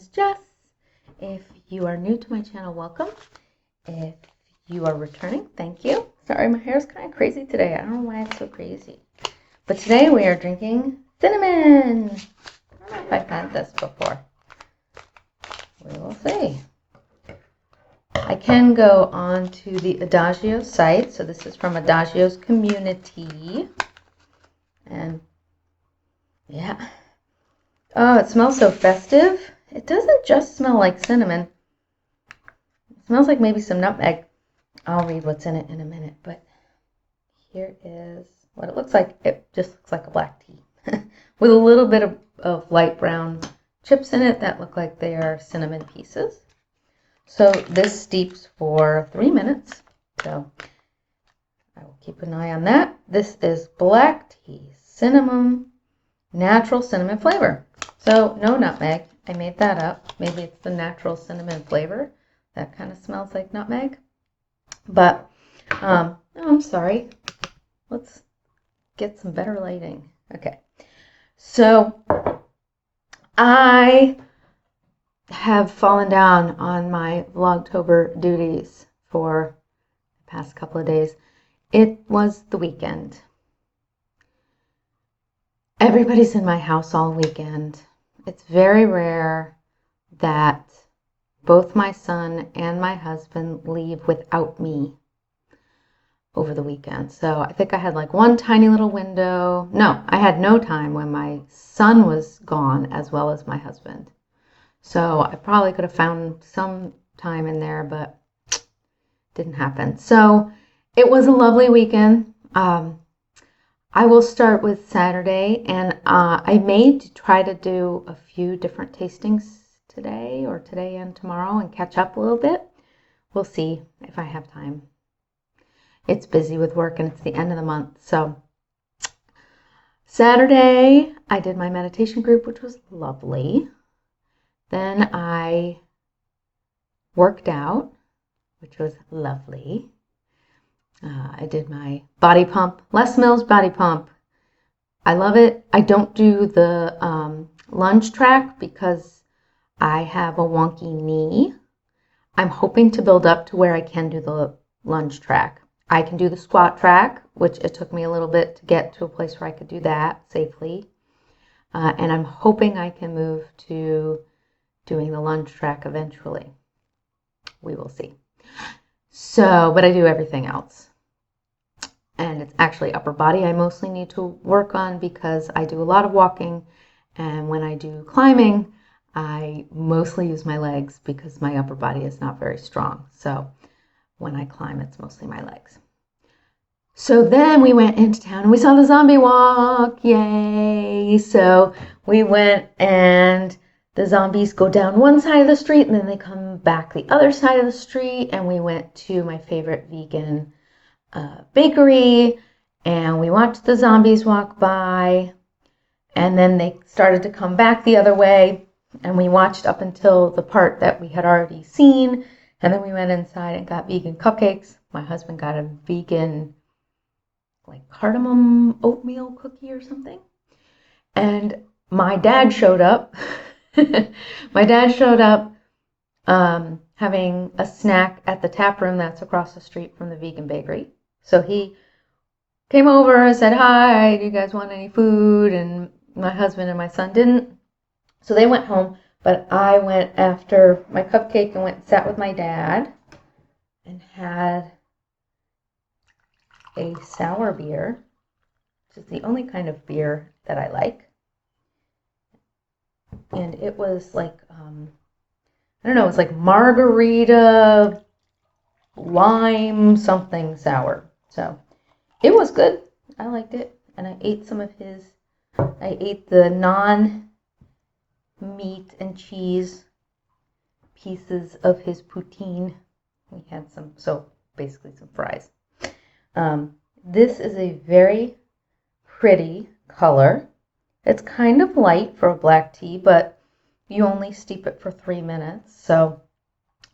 is Jess. If you are new to my channel, welcome. If you are returning, thank you. Sorry, my hair is kind of crazy today. I don't know why it's so crazy. But today we are drinking cinnamon. I don't know if I've had this before. We will see. I can go on to the Adagio site. So this is from Adagio's community. And yeah. Oh, it smells so festive. It doesn't just smell like cinnamon. It smells like maybe some nutmeg. I'll read what's in it in a minute, but here is what it looks like. It just looks like a black tea with a little bit of light brown chips in it that look like they are cinnamon pieces. So this steeps for 3 minutes. So I will keep an eye on that. This is black tea, cinnamon, natural cinnamon flavor. So no nutmeg. I made that up. Maybe it's the natural cinnamon flavor. That kind of smells like nutmeg. But, oh, I'm sorry. Let's get some better lighting. Okay. So I have fallen down on my Vlogtober duties for the past couple of days. It was the weekend. Everybody's in my house all weekend. It's very rare that both my son and my husband leave without me over the weekend. So I think I had like one tiny little window. No, I had no time when my son was gone as well as my husband. So I probably could have found some time in there, but didn't happen. So it was a lovely weekend. I will start with Saturday, and I may try to do a few different tastings today and tomorrow and catch up a little bit. We'll see if I have time. It's busy with work and it's the end of the month. So Saturday, I did my meditation group, which was lovely. Then I worked out, which was lovely. I did my body pump, Les Mills body pump. I love it. I don't do the lunge track because I have a wonky knee. I'm hoping to build up to where I can do the lunge track. I can do the squat track, which it took me a little bit to get to a place where I could do that safely. And I'm hoping I can move to doing the lunge track eventually. We will see. So, but I do everything else. And it's actually upper body I mostly need to work on because I do a lot of walking. And when I do climbing, I mostly use my legs because my upper body is not very strong. So when I climb, it's mostly my legs. So then we went into town and we saw the zombie walk. Yay! So we went and the zombies go down one side of the street and then they come back the other side of the street. And we went to my favorite vegan bakery and we watched the zombies walk by. And then they started to come back the other way. And we watched up until the part that we had already seen. And then we went inside and got vegan cupcakes. My husband got a vegan, like cardamom oatmeal cookie or something. And my dad showed up. My dad showed up having a snack at the tap room that's across the street from the vegan bakery. So he came over and said, "Hi, do you guys want any food?" And my husband and my son didn't. So they went home, but I went after my cupcake and went and sat with my dad and had a sour beer, which is the only kind of beer that I like. And it was like, I don't know, it was like margarita, lime, something sour. So it was good. I liked it. And I ate some of his, I ate the non-meat and cheese pieces of his poutine. We had some, so basically some fries. This is a very pretty color. It's kind of light for a black tea, but you only steep it for 3 minutes, so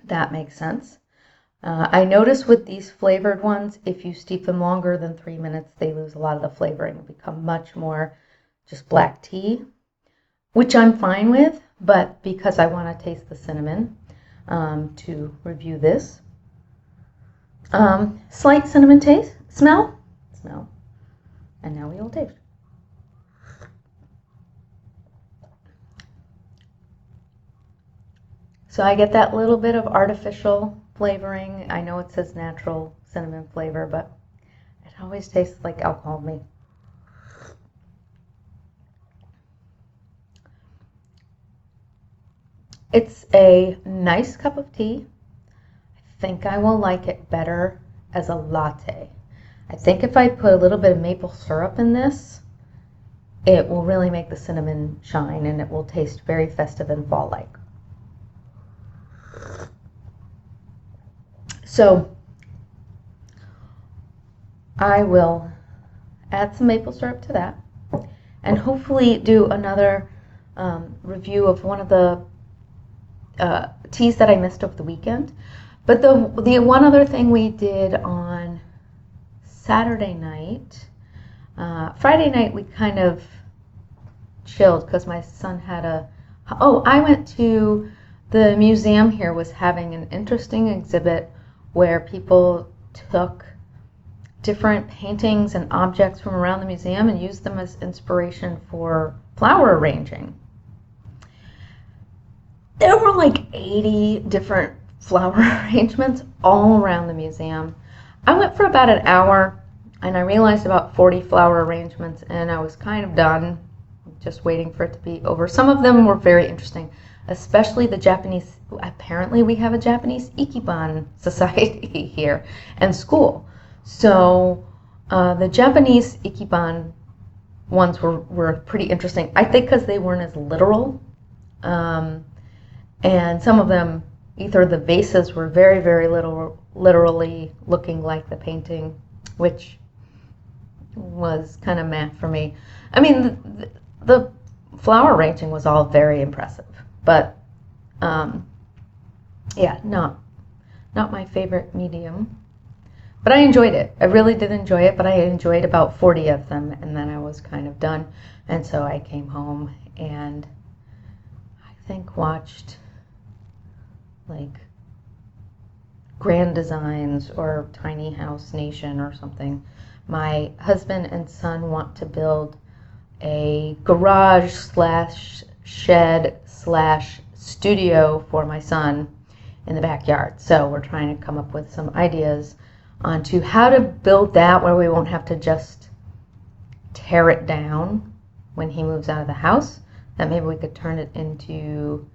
that makes sense. I notice with these flavored ones, if you steep them longer than 3 minutes, they lose a lot of the flavoring and become much more just black tea, which I'm fine with, but because I want to taste the cinnamon to review this. Slight cinnamon taste, smell, and now we will taste. So I get that little bit of artificial flavoring. I know it says natural cinnamon flavor, but it always tastes like alcohol to me. It's a nice cup of tea. I think I will like it better as a latte. I think if I put a little bit of maple syrup in this, it will really make the cinnamon shine and it will taste very festive and fall-like. So I will add some maple syrup to that and hopefully do another review of one of the teas that I missed over the weekend. But the one other thing we did on Saturday night, Friday night we kind of chilled because my son had I went to the museum here was having an interesting exhibit where people took different paintings and objects from around the museum and used them as inspiration for flower arranging. There were like 80 different flower arrangements all around the museum. I went for about an hour and I realized about 40 flower arrangements and I was kind of done, just waiting for it to be over. Some of them were very interesting, especially the Japanese. Apparently we have a Japanese Ikiban society here and school. So the Japanese Ikiban ones were pretty interesting. I think because they weren't as literal. And some of them, either the vases were very, very literally looking like the painting, which was kind of meh for me. I mean, the flower arranging was all very impressive, but yeah, not my favorite medium. But I enjoyed it. I really did enjoy it, but I enjoyed about 40 of them, and then I was kind of done. And so I came home and I think watched like Grand Designs or Tiny House Nation or something. My husband and son want to build a garage / shed / studio for my son in the backyard. So we're trying to come up with some ideas onto how to build that where we won't have to just tear it down when he moves out of the house. That maybe we could turn it into,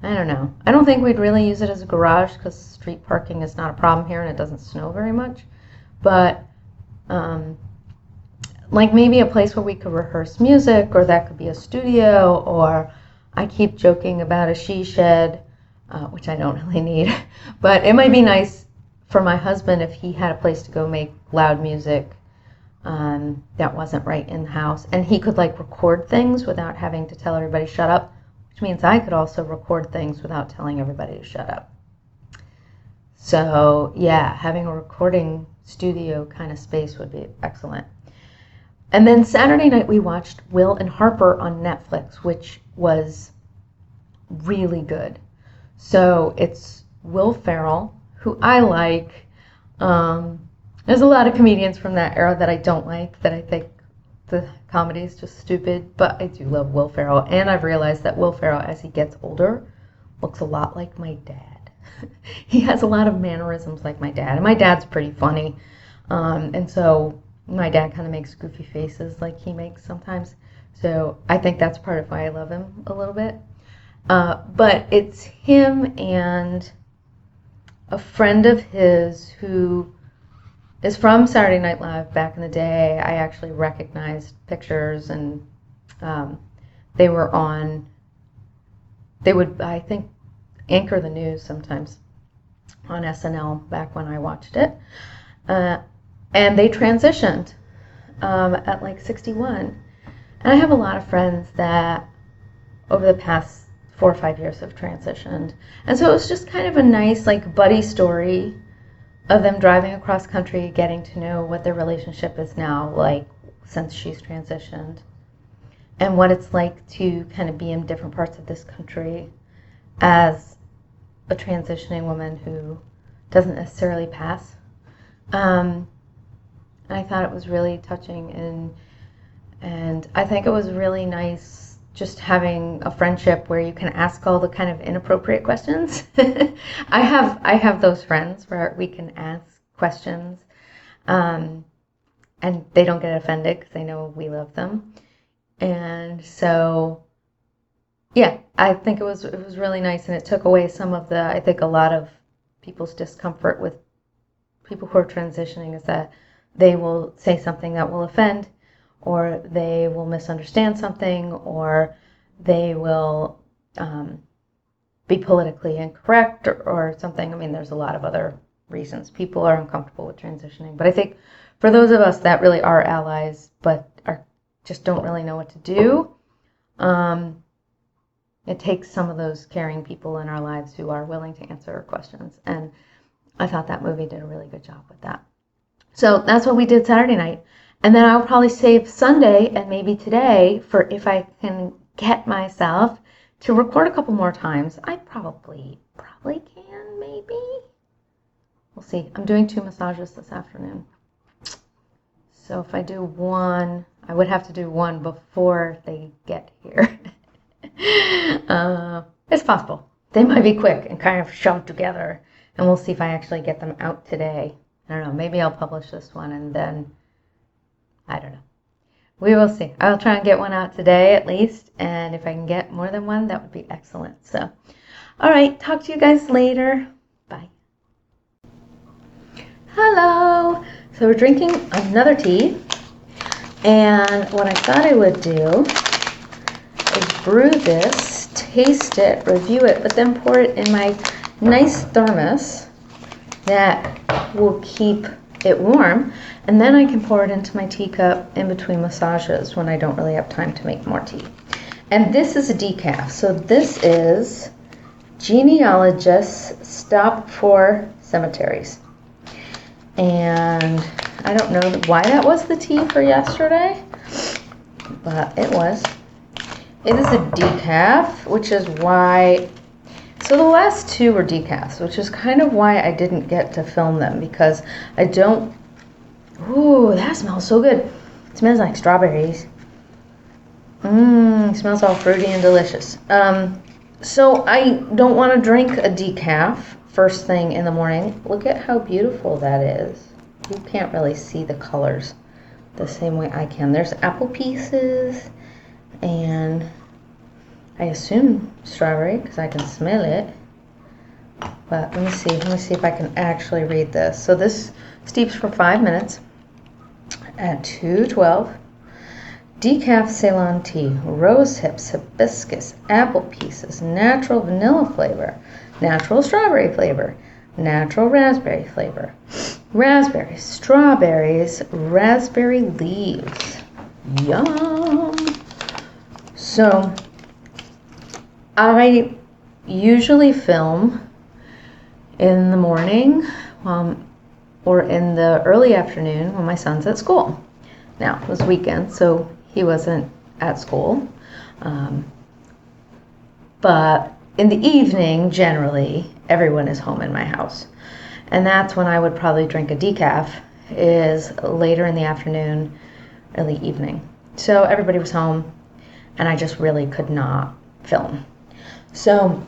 I don't know. I don't think we'd really use it as a garage because street parking is not a problem here and it doesn't snow very much. But like maybe a place where we could rehearse music, or that could be a studio, or I keep joking about a she shed, which I don't really need. But it might be nice for my husband if he had a place to go make loud music that wasn't right in the house. And he could like record things without having to tell everybody shut up, which means I could also record things without telling everybody to shut up. So yeah, having a recording studio kind of space would be excellent. And then Saturday night we watched Will and Harper on Netflix, which was really good. So it's Will Ferrell, who I like. There's a lot of comedians from that era that I don't like, that I think the comedy is just stupid, but I do love Will Ferrell. And I've realized that Will Ferrell, as he gets older, looks a lot like my dad. He has a lot of mannerisms like my dad, and my dad's pretty funny. And so my dad kind of makes goofy faces like he makes sometimes. So I think that's part of why I love him a little bit. But it's him and a friend of his who is from Saturday Night Live back in the day. I actually recognized pictures, and they were on, they would, I think, anchor the news sometimes on SNL back when I watched it. And they transitioned at like 61. And I have a lot of friends that over the past 4 or 5 years have transitioned. And so it was just kind of a nice like buddy story of them driving across country, getting to know what their relationship is now like since she's transitioned. and what it's like to kind of be in different parts of this country as a transitioning woman who doesn't necessarily pass. And I thought it was really touching, and I think it was really nice just having a friendship where you can ask all the kind of inappropriate questions. I have those friends where we can ask questions, and they don't get offended because they know we love them. And so, yeah, I think it was really nice, and it took away some of the, I think a lot of people's discomfort with people who are transitioning is that they will say something that will offend, or they will misunderstand something, or they will be politically incorrect or something. I mean, there's a lot of other reasons people are uncomfortable with transitioning. But I think for those of us that really are allies but just don't really know what to do, it takes some of those caring people in our lives who are willing to answer our questions. And I thought that movie did a really good job with that. So that's what we did Saturday night. And then I'll probably save Sunday and maybe today for if I can get myself to record a couple more times. I probably can, maybe. We'll see. I'm doing 2 massages this afternoon. So if I do one, I would have to do one before they get here. It's possible. They might be quick and kind of shoved together. And we'll see if I actually get them out today. I don't know. Maybe I'll publish this one and then, I don't know. We will see. I'll try and get one out today at least. And if I can get more than one, that would be excellent. So, all right. Talk to you guys later. Bye. Hello. So we're drinking another tea. And what I thought I would do is brew this, taste it, review it, but then pour it in my nice thermos that will keep it warm, and then I can pour it into my teacup in between massages when I don't really have time to make more tea. And this is a decaf, so this is Genealogists Stop for Cemeteries. And I don't know why that was the tea for yesterday, but it was. It is a decaf, which is why, so the last 2 were decafs, which is kind of why I didn't get to film them, because I don't, ooh, that smells so good. It smells like strawberries. It smells all fruity and delicious. So I don't want to drink a decaf first thing in the morning. Look at how beautiful that is. You can't really see the colors the same way I can. There's apple pieces and I assume strawberry because I can smell it. But let me see if I can actually read this. So this steeps for 5 minutes at 212. Decaf Ceylon tea, rose hips, hibiscus, apple pieces, natural vanilla flavor, natural strawberry flavor, natural raspberry flavor, raspberries, strawberries, raspberry leaves. Yum! So I usually film in the morning or in the early afternoon when my son's at school. Now, it was weekend, so he wasn't at school. But in the evening, generally, everyone is home in my house. And that's when I would probably drink a decaf, is later in the afternoon, early evening. So everybody was home, and I just really could not film. So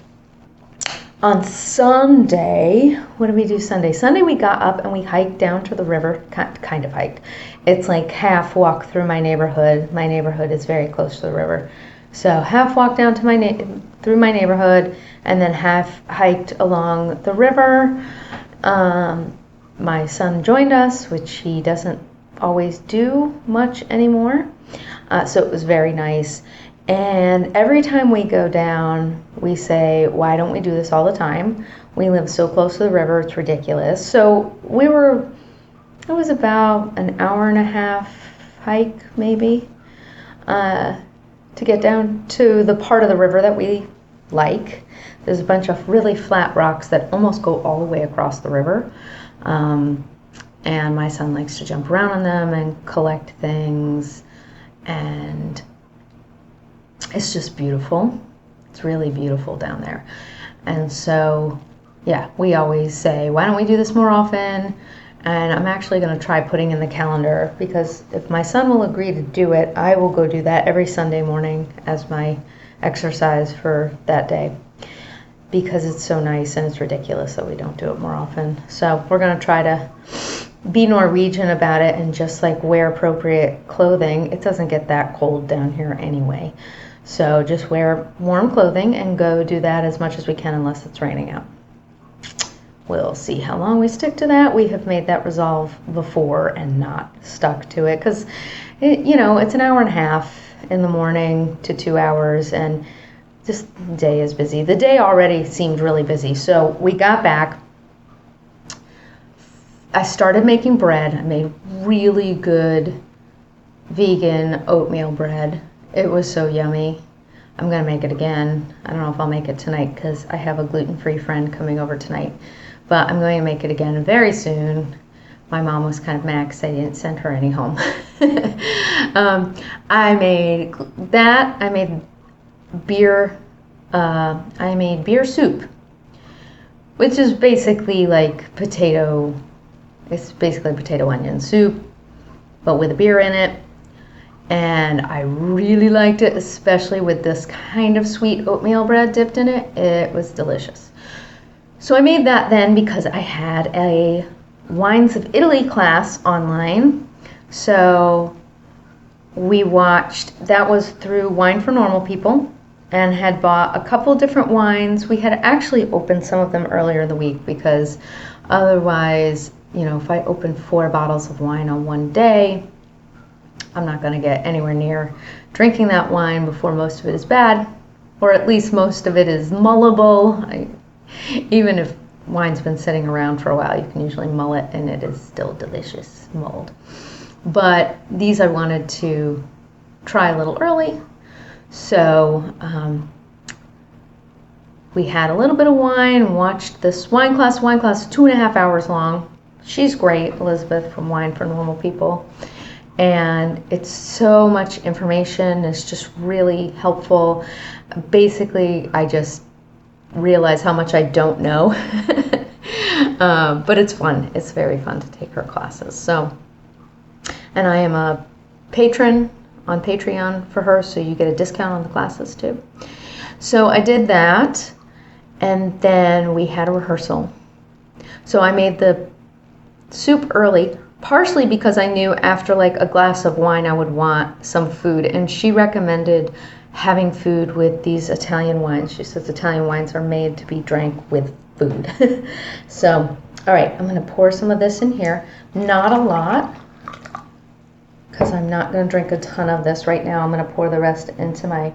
on Sunday, what did we do Sunday? Sunday we got up and we hiked down to the river, kind of hiked. It's like half walk through my neighborhood. My neighborhood is very close to the river. So half walk down to through my neighborhood and then half hiked along the river. My son joined us, which he doesn't always do much anymore. So it was very nice. And every time we go down, we say, why don't we do this all the time? We live so close to the river, it's ridiculous. So it was about an hour and a half hike, maybe, to get down to the part of the river that we like. There's a bunch of really flat rocks that almost go all the way across the river. And my son likes to jump around on them and collect things. And it's just beautiful. It's really beautiful down there. And so, yeah, we always say, why don't we do this more often? And I'm actually going to try putting in the calendar, because if my son will agree to do it, I will go do that every Sunday morning as my exercise for that day, because it's so nice and it's ridiculous that we don't do it more often. So we're going to try to be Norwegian about it and just like wear appropriate clothing. It doesn't get that cold down here anyway. So just wear warm clothing and go do that as much as we can, unless it's raining out. We'll see how long we stick to that. We have made that resolve before and not stuck to it, because it's an hour and a half in the morning to 2 hours, and this day is busy. The day already seemed really busy. So we got back. I started making bread. I made really good vegan oatmeal bread. It was so yummy. I'm going to make it again. I don't know if I'll make it tonight because I have a gluten-free friend coming over tonight. But I'm going to make it again very soon. My mom was kind of mad because I didn't send her any home. I made that. I made beer. I made beer soup, which is basically like potato. It's basically potato onion soup, but with a beer in it. And I really liked it, especially with this kind of sweet oatmeal bread dipped in it. It was delicious. So I made that then because I had a Wines of Italy class online. So we watched, that was through Wine for Normal People, and had bought a couple different wines. We had actually opened some of them earlier in the week, because otherwise, if I open 4 bottles of wine on one day, I'm not going to get anywhere near drinking that wine before most of it is bad, or at least most of it is mullable. Even if wine's been sitting around for a while, you can usually mull it and it is still delicious mulled. But these I wanted to try a little early. So we had a little bit of wine, watched this wine class 2.5 hours long. She's great, Elizabeth from Wine for Normal People. And it's so much information. It's just really helpful. Basically, I just realize how much I don't know. But it's fun. It's very fun to take her classes. So, and I am a patron on Patreon for her, so you get a discount on the classes too. So I did that, and then we had a rehearsal. So I made the soup early, partially because I knew after like a glass of wine I would want some food, and she recommended having food with these Italian wines. She says Italian wines are made to be drank with food. So, all right, I'm going to pour some of this in here. Not a lot, because I'm not going to drink a ton of this right now. I'm going to pour the rest into my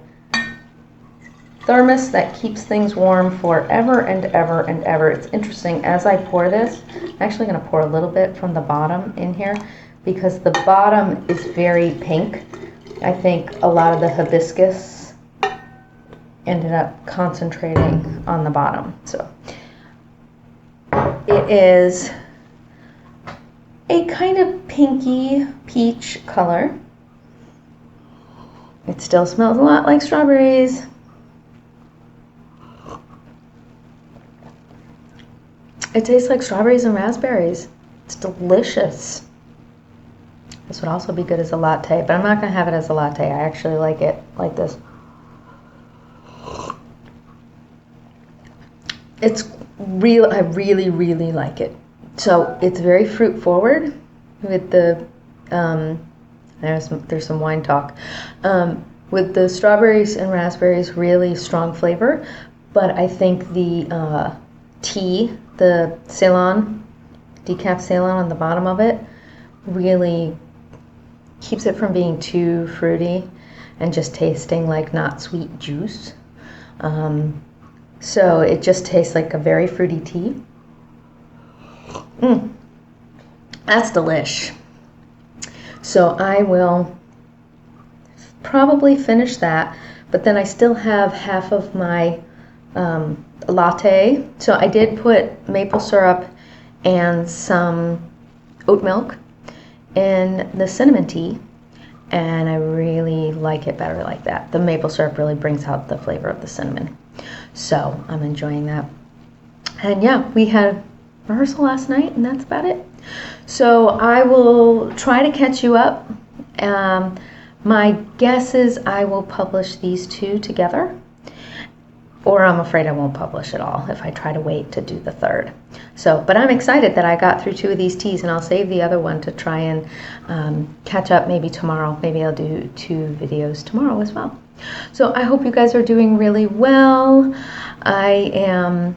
thermos that keeps things warm forever and ever and ever. It's interesting, as I pour this, I'm actually going to pour a little bit from the bottom in here, because the bottom is very pink. I think a lot of the hibiscus ended up concentrating on the bottom. So it is a kind of pinky peach color. It still smells a lot like strawberries. It tastes like strawberries and raspberries. It's delicious. This would also be good as a latte, but I'm not going to have it as a latte. I actually like it like this. It's real. I really, really like it. So it's very fruit forward with the, there's some wine talk. With the strawberries and raspberries, really strong flavor. But I think the tea, the Ceylon, decaf Ceylon on the bottom of it, really keeps it from being too fruity and just tasting like not sweet juice. So it just tastes like a very fruity tea. That's delish. So I will probably finish that, but then I still have half of my latte. So I did put maple syrup and some oat milk in the cinnamon tea, and I really like it better like that. The maple syrup really brings out the flavor of the cinnamon. So I'm enjoying that. And yeah, we had rehearsal last night, and that's about it. So I will try to catch you up. My guess is I will publish these two together, or I'm afraid I won't publish at all if I try to wait to do the third. So, but I'm excited that I got through 2 of these teas, and I'll save the other one to try and catch up maybe tomorrow. Maybe I'll do 2 videos tomorrow as well. So I hope you guys are doing really well. I am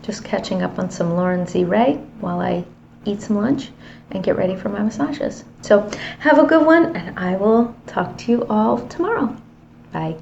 just catching up on some Lauren Z. Ray while I eat some lunch and get ready for my massages. So have a good one, and I will talk to you all tomorrow. Bye.